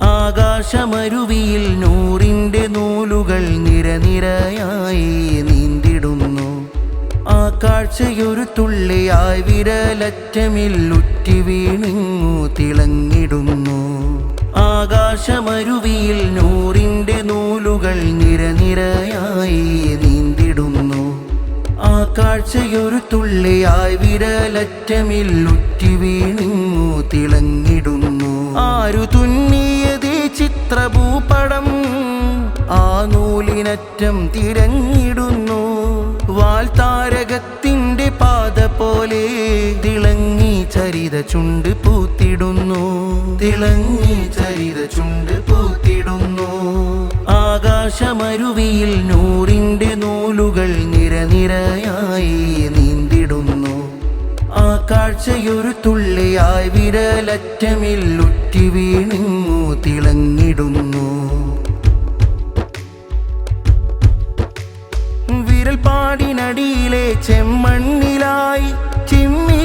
ആകാശമരുവിയിൽ നൂറിൻ്റെ നൂലുകൾ നിരനിരയായി നീന്തിടുന്നു. ആ കാഴ്ചയൊരു തുള്ളിയായി വിരലറ്റമിൽ ഉറ്റി വീണിങ്ങു തിളങ്ങിടുന്നു. ആകാശമരുവിയിൽ നൂറിൻ്റെ നൂലുകൾ നിരനിരയായി നീന്തിടുന്നു. ആ കാഴ്ചയൊരു തുള്ളിയായി വിരലറ്റമിൽ ഉറ്റി വീണിങ്ങു തിളങ്ങിടുന്നു. ആരു തുന്നിയതേ ചിത്രഭൂപടം ആ നൂലിനറ്റം തിരഞ്ഞിടുന്നു. വാൽത്താരകത്തിൻ്റെ പാത പോലെ തിളങ്ങി ചരിത ചുണ്ട് പൂത്തിടുന്നു. തിളങ്ങി ചരിത ചുണ്ട് പൂത്തിടുന്നു. ആകാശമരുവിയിൽ നൂറിൻ്റെ നൂലുകൾ നിരനിരയായി നീന്തിടുന്നു. ആ കാഴ്ചയൊരു തുള്ളിയായി വിരലറ്റമിൽ ഉറ്റി വീണിങ്ങു തിളങ്ങിടുന്നു. വിരൽപ്പാടിനടിയിലെ ചെമ്മണ്ണിലായി ചിമ്മി